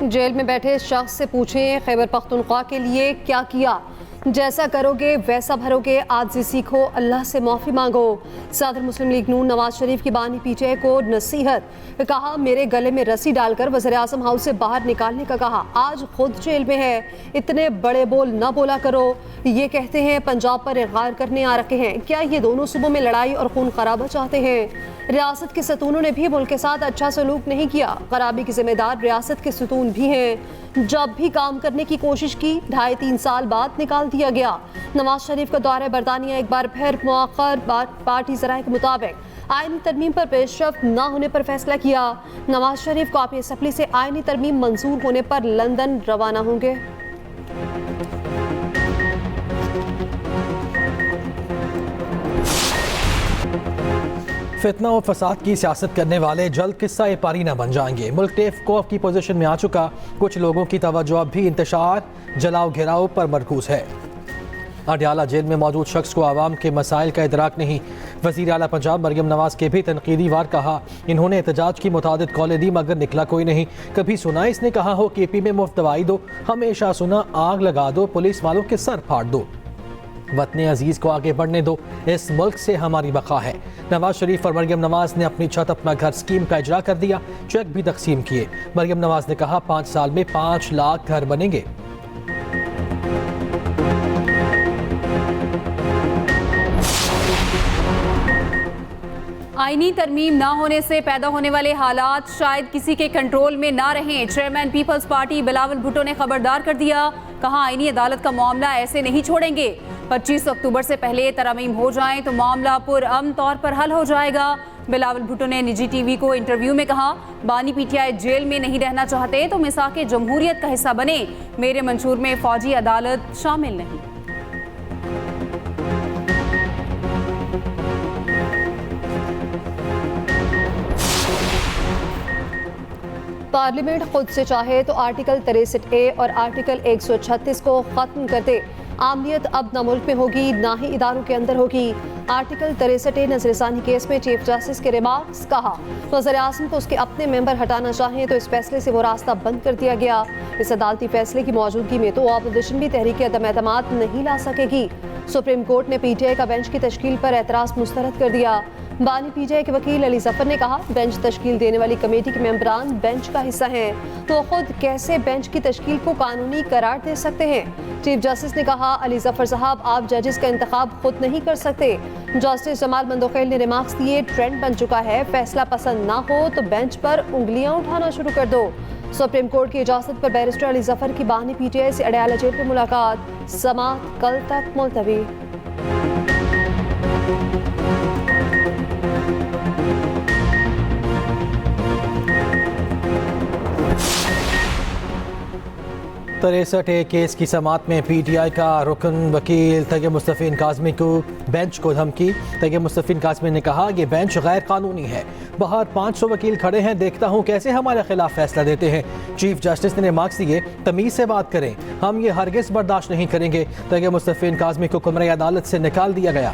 Jail में बैठे शख्स से पूछें खैबर पख्तूनख्वा के लिए क्या किया, जैसा करोगे वैसा भरोगे, आजिज़ी सीखो, अल्लाह से माफ़ी मांगो। सदर मुस्लिम लीग नून नवाज शरीफ की बानी पीटीआई को नसीहत, कहा मेरे गले में रस्सी डालकर वज़ीर-ए-आज़म हाउस से बाहर निकालने का कहा, आज खुद जेल में है, इतने बड़े बोल ना बोला करो। ये कहते हैं पंजाब पर इग़ार करने आ रखे हैं, क्या ये दोनों सूबों में लड़ाई और खून खराबा चाहते हैं? रियासत के सतूनों ने भी मुल्क के साथ अच्छा सलूक नहीं किया, खराबी के जिम्मेदार रियासत के सतून भी हैं। जब भी काम करने की कोशिश की 2.5-3 साल बाद निकाल दिया गया। नवाज शरीफ का दौरा बरतानिया एक बार फिर मुअख्खर, पार्टी ज़राए के मुताबिक आईनी तरमीम पर पेशरफ्त न होने पर फैसला किया। नवाज शरीफ कॉपी असम्बली से आईनी तरमीम मंजूर होने पर लंदन रवाना होंगे। फितना और फसाद की सियासत करने वाले जल्द किस्सा ए पारी न बन जाएंगे। मुल्क टेफ कोफ की पोजीशन में आ चुका, कुछ लोगों की तवज्जो अब भी इंतशार, जलाओ घेराव पर मरकूज है। अडयाला जेल में मौजूद शख्स को आवाम के मसाइल का इदराक नहीं। वज़ीर आला पंजाब मरियम नवाज के भी तनकीदी वार कहा, इन्होंने एहतजाज की मुतादिद कॉलें दी मगर निकला कोई नहीं। कभी सुना इसने कहा हो KP में मुफ्त दवाई दो, हमेशा सुना आग लगा दो, पुलिस वालों के सर फाड़ दो। वतने अजीज़ को आगे बढ़ने दो, इस मुल्क से हमारी बका है। नवाज शरीफ और मरियम नवाज ने अपनी छत अपना घर स्कीम का इजरा कर दिया, चेक भी तकसीम किए। मरियम नवाज ने कहा 5 साल में 5 लाख घर बनेंगे। आईनी तरमीम ना होने से पैदा होने वाले हालात शायद किसी के कंट्रोल में ना रहें। चेयरमैन पीपल्स पार्टी बिलावल भुट्टो ने खबरदार कर दिया, कहा आईनी अदालत का मामला ऐसे नहीं छोड़ेंगे। 25 अक्टूबर से पहले तरमीम हो जाएं तो मामला पुरअमन तौर पर हल हो जाएगा। बिलावल भुट्टो ने निजी टीवी को इंटरव्यू में कहा, बानी पीटीआई जेल में नहीं रहना चाहते तो मिसाक जमहूरियत का हिस्सा बने, मेरे मंशूर में फौजी अदालत शामिल नहीं। पार्लियामेंट खुद से चाहे तो आर्टिकल 63A और आर्टिकल 136 को खत्म कर दे। आमलियत अब न मुल्क में होगी ना ही इदारों के अंदर होगी। आर्टिकल 63A नजरसानी केस में चीफ जस्टिस के रिमार्क्स, कहा वज़ीर-ए-आज़म को उसके अपने मेंबर हटाना चाहें तो इस फैसले से वो रास्ता बंद कर दिया गया। इस अदालती फैसले की मौजूदगी में तो अपोजिशन भी तहरीक अदम एतमाद नहीं ला सकेगी। सुप्रीम कोर्ट ने PTI का बेंच की तश्कील पर एतराज़ मुस्तरद कर दिया। बानी PTI के वकील अली जफर ने कहा, बेंच तश्कील देने वाली कमेटी के मेंबरान बेंच का हिस्सा हैं, तो खुद कैसे बेंच की तश्कील को कानूनी करार दे सकते हैं। चीफ जस्टिस ने कहा, अली जफर साहब आप जजेस का इंतखाब खुद नहीं कर सकते। जस्टिस जमाल मंदोखेल ने रिमार्क्स दिए, ट्रेंड बन चुका है, फैसला पसंद ना हो तो बेंच पर उंगलियां उठाना शुरू कर दो। सुप्रीम कोर्ट की इजाजत पर बैरिस्टर अली जफर की बानी PTI से अडयाला जेल में मुलाकात, समाअत कल तक मुलतवी। तिरसठ केस की समाअत में PTI का रुकन वकील तैयब मुस्तफ़ीन काज़मी को बेंच को धमकी। तैयब मुस्तफ़ीन काज़मी ने कहा ये बेंच गैर कानूनी है, बाहर 500 वकील खड़े हैं, देखता हूँ कैसे हमारे खिलाफ फैसला देते हैं। चीफ जस्टिस ने रिमार्क्स दिए, तमीज़ से बात करें, हम ये हरगिज़ बर्दाश्त नहीं करेंगे। तैयब मुस्तफ़ीन काज़मी को कमरे अदालत से निकाल दिया गया।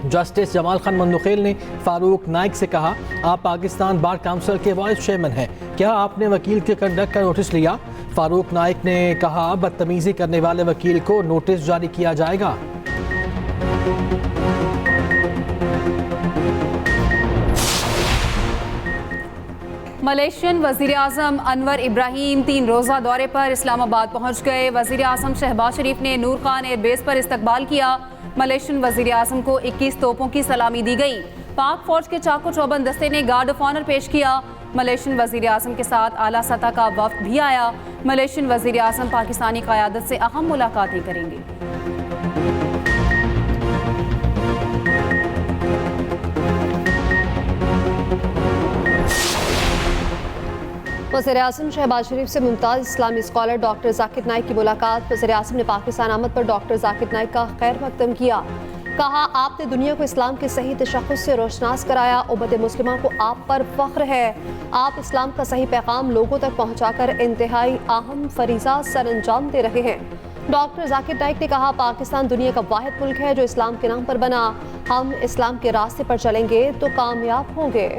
जस्टिस जमाल खान मंदोखेल ने फारूक नाइक से कहा, आप पाकिस्तान बार काउंसिल के वाइस चेयरमैन हैं, क्या आपने वकील के कंडक्ट का नोटिस लिया? फारूक नाइक ने कहा, बदतमीजी करने वाले वकील को नोटिस जारी किया जाएगा। मलेशियन वज़ीर-ए-आज़म अनवर इब्राहिम 3 रोज़ा दौरे पर इस्लामाबाद पहुंच गए। वज़ीर-ए-आज़म शहबाज शरीफ ने नूर खान एयरबेस पर इस्तकबाल किया। मलेशियन वज़ीर-ए-आज़म को 21 तोपों की सलामी दी गई। पाक फौज के चाको चौबंद दस्ते ने गार्ड ऑफ ऑनर पेश किया। मलेशियन वज़ीर-ए-आज़म के साथ आला सतह का वफ्द भी आया। मलेशियन वज़ीर-ए-आज़म पाकिस्तानी क़यादत से अहम मुलाकातें करेंगे। वज़ीर-ए-आज़म शहबाज शरीफ से मुमताज़ इस्लामी स्कॉलर डॉक्टर ज़ाकिर नाइक की मुलाकात। वज़ीर-ए-आज़म ने पाकिस्तान आमद पर डॉक्टर ज़ाकिर नाइक का खैर मकदम किया। कहा, आपने दुनिया को इस्लाम के सही तशख़्ख़ुस से रोशनास कराया, उम्मत मुस्लिमा को आप पर फ़ख्र है। आप इस्लाम का सही पैगाम लोगों तक पहुँचाकर इंतहाई अहम फरीज़ा सर अंजाम दे रहे हैं। डॉक्टर ज़ाकिर नाइक ने कहा, पाकिस्तान दुनिया का वाहिद मुल्क है जो इस्लाम के नाम पर बना। हम इस्लाम के रास्ते पर चलेंगे तो कामयाब होंगे।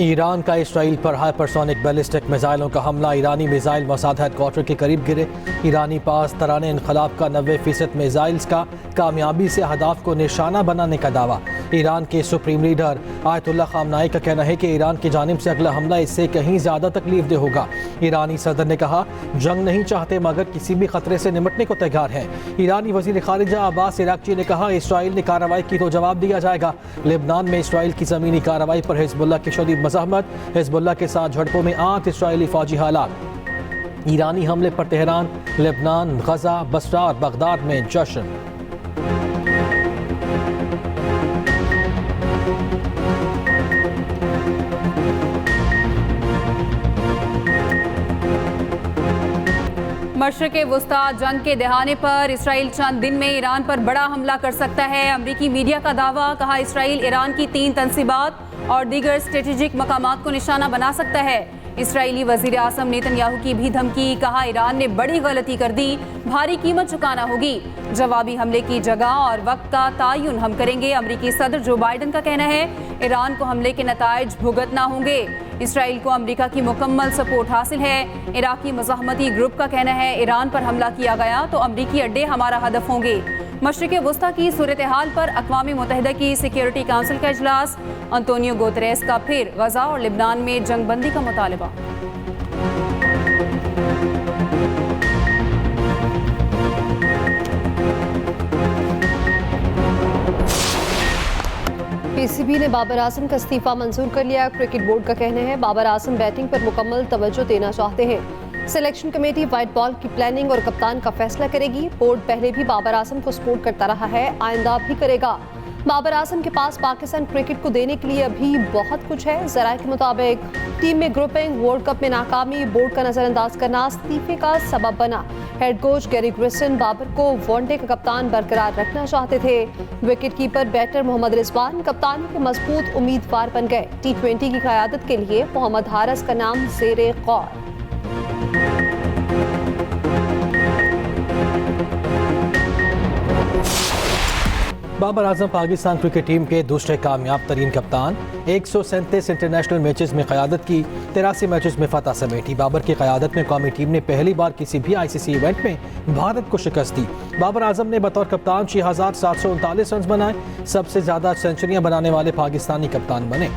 ईरान का इसराइल पर हाइपरसोनिक बैलिस्टिक मिसाइलों का हमला। ईरानी मिसाइल मसाद हेडक्वार्टर के करीब गिरे। ईरानी पास तराने इनकलाब का 90% मिसाइल्स का कामयाबी से अहदाफ को निशाना बनाने का दावा। ईरान के सुप्रीम लीडर आयतुल्लाह खामनाई का कहना है कि ईरान की जानिब से अगला हमला इससे कहीं ज़्यादा तकलीफ दे होगा। ईरानी सदर ने कहा, जंग नहीं चाहते मगर किसी भी खतरे से निपटने को तैयार हैं। ईरानी वज़ीर ख़ारिजा अब्बास इराक़ची ने कहा, इसराइल ने कार्रवाई की तो जवाब दिया जाएगा। लेबनान में इसराइल की ज़मीनी कार्रवाई पर हिज़्बुल्लाह की शदीद मज़ाहमत। हिज़्बुल्लाह के साथ झड़पों में 8 इसराइली फ़ौजी हालात। ईरानी हमले पर तेहरान, लेबनान, गजा, बसरा और बगदाद में जश्न। मशरिक़ वुस्ता जंग के दहाने पर इसराइल चंद दिन में ईरान पर बड़ा हमला कर सकता है। अमरीकी मीडिया का दावा। कहा, इसराइल ईरान की 3 तंसीबात और दीगर स्ट्रेटेजिक मकामात को निशाना बना सकता है। इसराइली वज़ीर आज़म नेतन्याहू की भी धमकी। कहा, ईरान ने बड़ी गलती कर दी, भारी कीमत चुकाना होगी। जवाबी हमले की जगह और वक्त का तयन हम करेंगे। अमरीकी सदर जो बाइडन का कहना है, ईरान को हमले के नताइज भुगतना होंगे। इसराइल को अमेरिका की मुकम्मल सपोर्ट हासिल है। इराकी मज़ाहमती ग्रुप का कहना है, ईरान पर हमला किया गया तो अमरीकी अड्डे हमारा हदफ होंगे। मशरिक़ वुस्ता की सूरत हाल पर अक़वाम मुत्तहिदा की सिक्योरिटी काउंसिल का इजलास। अंतोनियो गुतरेस का फिर गजा और लिबनान में जंग बंदी का मुतालबा। पीसीबी ने बाबर आजम का इस्तीफा मंजूर कर लिया। क्रिकेट बोर्ड का कहना है, बाबर आजम बैटिंग पर मुकम्मल तवज्जो देना चाहते हैं। सिलेक्शन कमेटी वाइट बॉल की प्लानिंग और कप्तान का फैसला करेगी। बोर्ड पहले भी बाबर आजम को सपोर्ट करता रहा है, आइंदा भी करेगा। बाबर आजम के पास पाकिस्तान क्रिकेट को देने के लिए अभी बहुत कुछ है। ज़राए के मुताबिक टीम में ग्रुपिंग, वर्ल्ड कप में नाकामी, बोर्ड का नजरअंदाज करना इस्तीफे का सबब बना। Head coach Gary Kirsten Babar को वनडे का कप्तान बरकरार रखना चाहते थे। Wicket keeper batter Mohammad Rizwan कप्तानी के मजबूत उम्मीदवार बन गए। T20 की क़यादत के लिए मोहम्मद हारिस का नाम ज़ेरे गौर। बाबर आजम पाकिस्तान क्रिकेट टीम के दूसरे कामयाब तरीन कप्तान। 137 इंटरनेशनल मैचेस में क़यादत की, 83 मैचेस में फतह समेटी। बाबर की क़यादत में कौमी टीम ने पहली बार किसी भी ICC इवेंट में भारत को शिकस्त दी। बाबर आजम ने बतौर कप्तान 6739 रन बनाए, सबसे ज़्यादा सेंचुरियाँ बनाने वाले पाकिस्तानी कप्तान बने।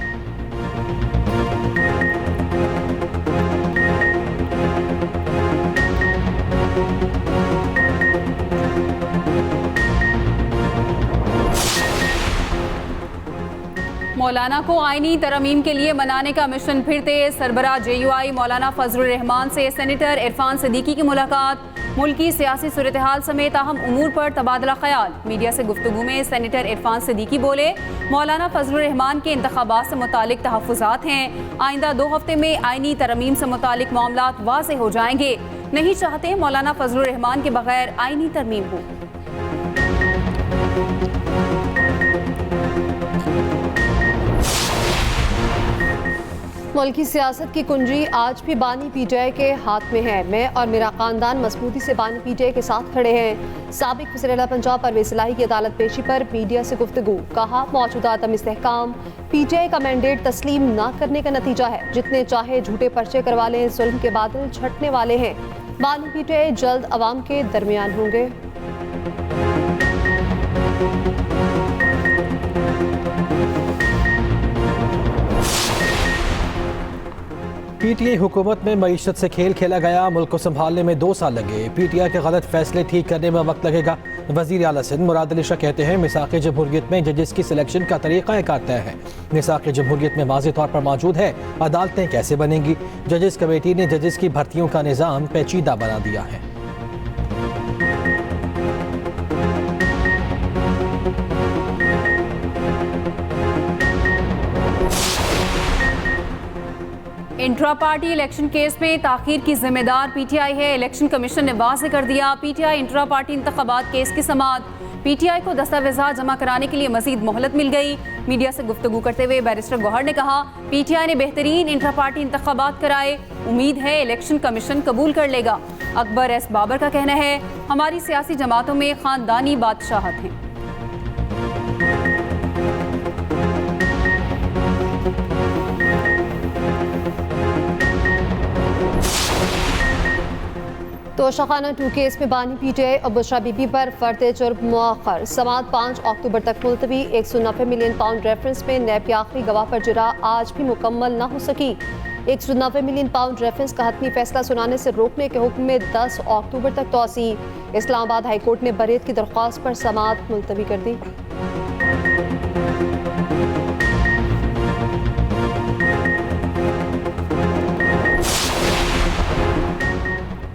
मौलाना को आईनी तरमीम के लिए मनाने का मिशन फिर तेज। सरबरा JUI मौलाना फजलुर रहमान से सेनेटर इरफान सिद्दीकी की मुलाकात। मुल्की सियासी सूरत हाल समेत अहम उमूर पर तबादला ख्याल। मीडिया से गुफ्तगू में सेनेटर इरफान सिद्दीकी बोले, मौलाना फजलुर रहमान के इंतखाबात से मुतालिक तहफ़्फ़ुज़ात हैं। आइंदा 2 हफ्ते में आईनी तरमीम से मुतालिक मामलात वाज़े हो जाएंगे। नहीं चाहते मौलाना फजलुर रहमान के बगैर आईनी तरमीम हो। मुल्क की सियासत की कुंजी आज भी बानी PTI के हाथ में है। मैं और मेरा खानदान मजबूती से बानी PTI के साथ खड़े हैं। साबिक वज़ीर पंजाब परवेज़ इलाही की अदालत पेशी पर मीडिया से गुफ्तगू। कहा, मौजूदा अदम इस्तेहकाम PTI का मैंडेट तस्लीम न करने का नतीजा है। जितने चाहे झूठे पर्चे करवा लें, जुल्म के बादल छटने वाले हैं। बानी PTI जल्द अवाम के दरमियान होंगे। PTI हुकूमत में मईशत से खेल खेला गया। मुल्क को संभालने में 2 साल लगे। PTI के गलत फैसले ठीक करने में वक्त लगेगा। वज़ीर आला सिंध मुराद अली शाह कहते हैं, मिसाक़ जमहूरियत में जजेस की सिलेक्शन का तरीक़ा कार तय है। मिसाक़ जमहूरियत में वाज़ेह तौर पर मौजूद है। अदालतें कैसे बनेंगी? जजेस कमेटी ने जजेस की भर्तियों का निज़ाम पेचीदा बना दिया है। इंट्रा पार्टी इलेक्शन केस में ताखीर की जिम्मेदार PTI है। इलेक्शन कमीशन ने वाज़ेह कर दिया, PTI इंट्रा पार्टी इंतखाबात केस की समाअत। PTI को दस्तावेज़ात जमा कराने के लिए मजीद मोहलत मिल गई। मीडिया से गुफ्तगू करते हुए बैरिस्टर गौहर ने कहा, PTI ने बेहतरीन इंट्रा पार्टी इंतखाबात कराए, उम्मीद है इलेक्शन कमीशन कबूल कर लेगा। अकबर S बाबर का कहना है, हमारी सियासी जमातों में खानदानी बादशाहत है। तोशाखाना 2 केस में बानी पीटीआई और बुशरा बीबी पर फर्द जुर्म मुअख्खर। समाअत 5 अक्टूबर तक मुलतवी। 190 मिलियन पाउंड रेफरेंस में नैब की आखिरी गवाह पर जुरा आज भी मुकम्मल न हो सकी। 190 मिलियन पाउंड रेफरेंस का हतमी फैसला सुनाने से रोकने के हुक्म में 10 अक्टूबर तक तोसी। इस्लामाबाद हाई कोर्ट ने बरीत की दरख्वास्त पर समाअत मुलतवी कर दी।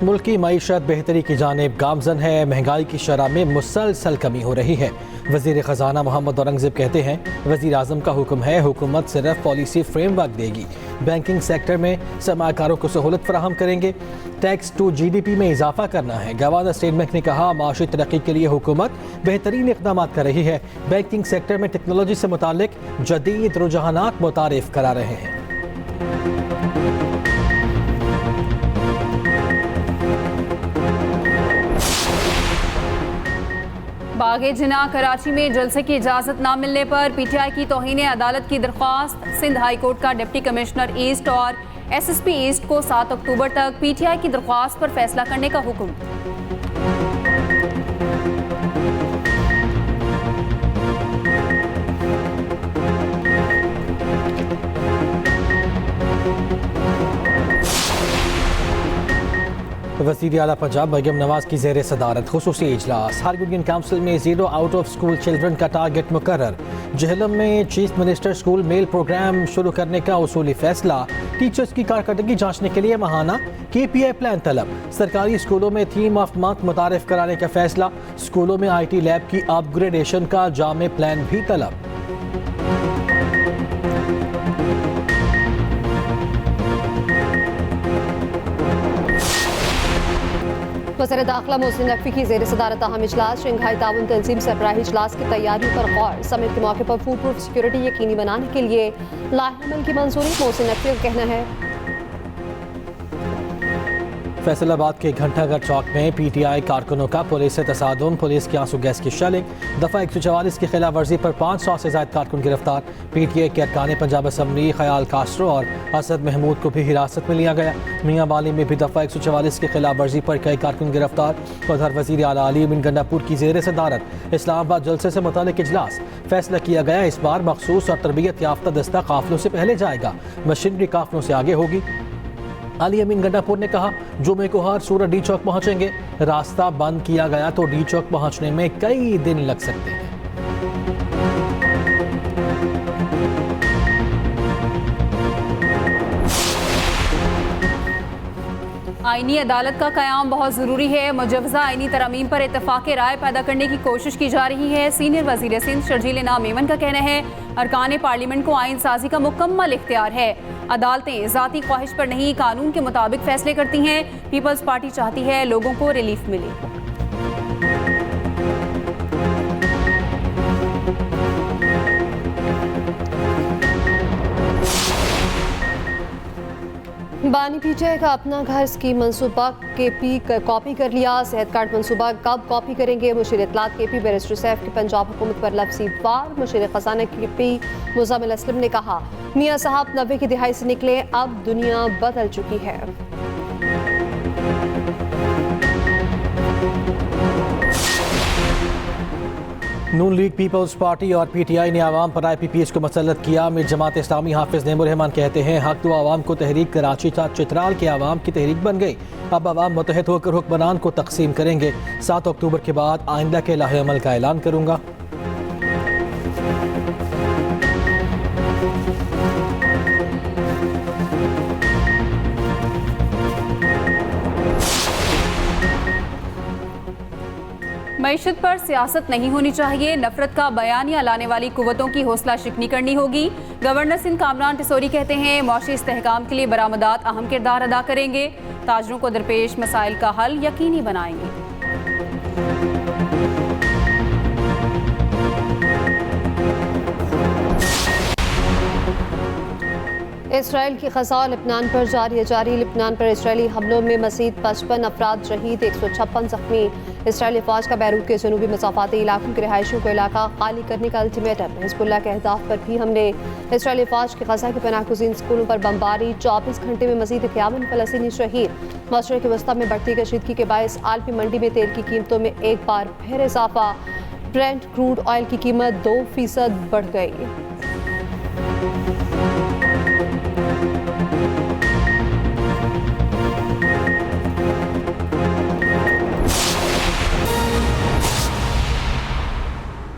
मुल्क की मईशत बेहतरी की जानिब गामजन है। महंगाई की शरह में मुसलसल कमी हो रही है। वज़ीर ख़जाना मोहम्मद औरंगज़ेब कहते हैं, वज़ीर आज़म का हुक्म है, हुकूमत सिर्फ पॉलिसी फ्रेमवर्क देगी। बैंकिंग सेक्टर में सरमाकारों को सहूलत फराहम करेंगे। टैक्स टू GDP में इजाफा करना है। गवर्नर स्टेट बैंक ने कहा, माशी तरक्की के लिए हुकूमत बेहतरीन इक़दाम कर रही है। बैंकिंग सेक्टर में टेक्नोलॉजी से मुतालिक जदीद रुझानात मुतारिफ करा रहे हैं। बागे जिना कराची में जलसे की इजाज़त न मिलने पर PTI की तौहीन अदालत की दरख्वास्त। सिंध हाई कोर्ट का डिप्टी कमिश्नर ईस्ट और SSP ईस्ट को 7 अक्टूबर तक PTI की दरख्वास्त पर फैसला करने का हुक्म। वज़ीर आला पंजाब मरियम नवाज की ज़ेर सदारत खुसूसी इजलास। हर यूनियन काउंसिल में 0 आउट ऑफ स्कूल चिल्ड्रन का टारगेट मुकर्रर। जहलम में chief minister school meal programme शुरू करने का उसूली फैसला। टीचर्स की कारकर्दगी जांचने के लिए माहाना KPI प्लान तलब। सरकारी स्कूलों में थीम ऑफ मंथ मुतारिफ कराने का फैसला। स्कूलों में IT लैब की अपग्रेडेशन का जामे प्लान भी तलब। वज़ीर दाखिला मोहसिन नकवी की ज़ेर सदारत अहम इजलास। शंघाई ताउन तंजीम सरबराही इजलास की तैयारियों पर गौर। समिट के मौके पर फूड प्रूफ सिक्योरिटी यकीनी बनाने के लिए लाहेअमल की मंजूरी। मोहसिन नकवी का कहना है, फैसलाबाद के घंटाघर चौक में PTI कारकुनों का पुलिस से तसादुम। पुलिस की आंसू गैस की शेलिंग। दफ़ा 144 की खिलाफ वर्जी पर 500 से ज़ायद कारकुन गिरफ्तार। PTI के अरकान पंजाब असम्बली ख्याल कास्ट्रो और असद महमूद को भी हिरासत में लिया गया। मियाँ बाली में भी दफ़ा 144 की खिलाफ वर्जी पर कई कारकुन गिरफ्तार। उधर वज़ीर आला अली बिन गंडापुर की ज़ेर सदारत इस्लामाबाद जलसे से मुतालिक इजलास। फैसला किया गया, इस बार मखसूस और तरबियत याफ्ता दस्ता काफिलों से पहले जाएगा। मशीनरी काफिलों से आगे होगी। अली अमीन गंडापुर ने कहा, जुमे को हर सूरत D चौक पहुंचेंगे। रास्ता बंद किया गया तो D चौक पहुंचने में कई दिन लग सकते हैं। आईनी अदालत का क़याम बहुत ज़रूरी है। मुजवज़ा आईनी तरमीम पर इत्तफ़ाक़ राय पैदा करने की कोशिश की जा रही है। सीनियर वज़ीर सिंध शर्जील नाम मेमन का कहना है, अरकान पार्लियामेंट को आइन साजी का मुकम्मल इख्तियार है। अदालतें ज़ाती ख्वाहिश पर नहीं, कानून के मुताबिक फैसले करती हैं। पीपल्स पार्टी चाहती है लोगों को रिलीफ मिले। बानी PTI का अपना घर स्कीम मनसूबा KP कॉपी कर लिया। सेहत कार्ड मनसूबा कब कॉपी करेंगे? मुशीर इत्तलात KP बैरिस्टर सैफ की पंजाब हुकूमत पर लफ्ज़ी वार। मुशीर ख़जाना KP मुज़म्मिल असलम ने कहा, मियाँ साहब 90 की दिहाई से निकले, अब दुनिया बदल चुकी है। नून लीग, पीपल्स पार्टी और PTI ने आवाम पर IPPS को मसल्लत किया। मीर जमात इस्लामी हाफिज नेमुर रहमान कहते हैं, हक तो आवाम को तहरीक कराची था, चित्राल के आवाम की तहरीक बन गई। अब आवाम मुतहद होकर हुक्मरान को तकसीम करेंगे। 7 अक्टूबर के बाद आइंदा के लाहे अमल का ऐलान करूंगा। मईशत पर सियासत नहीं होनी चाहिए। नफरत का बयानिया लाने वाली कुव्वतों की हौसला शिकनी करनी होगी। गवर्नर सिंध कामरान टिसोरी कहते हैं, मौशी इस्तेहकाम के लिए बरामदात अहम किरदार अदा करेंगे। ताजरों को दरपेश मसाइल का हल यकीनी बनाएंगे। इसराइल की ग़ज़ा लेबनान पर जारी। लेबनान पर इसराइली हमलों में मज़ीद 55 अफराद शहीद, 156 ज़ख्मी। इसराइली फौज का बैरूत के जनूबी मसाफाती इलाकों के रिहायशियों को इलाका खाली करने का अल्टीमेटम। हिजबुल्लाह के अहदाफ पर भी हमले। इसराइली फौज के गजा के पनाहगुज़ीन स्कूलों पर बमबारी। 24 घंटे में मजीद 51 फ़लस्तीनी शहीद। मशरिक़ वस्ता में बढ़ती कशीदगी के बायस आलमी मंडी में तेल की कीमतों में एक बार फिर इजाफा। ब्रेंट क्रूड ऑयल की कीमत 2% बढ़ गई।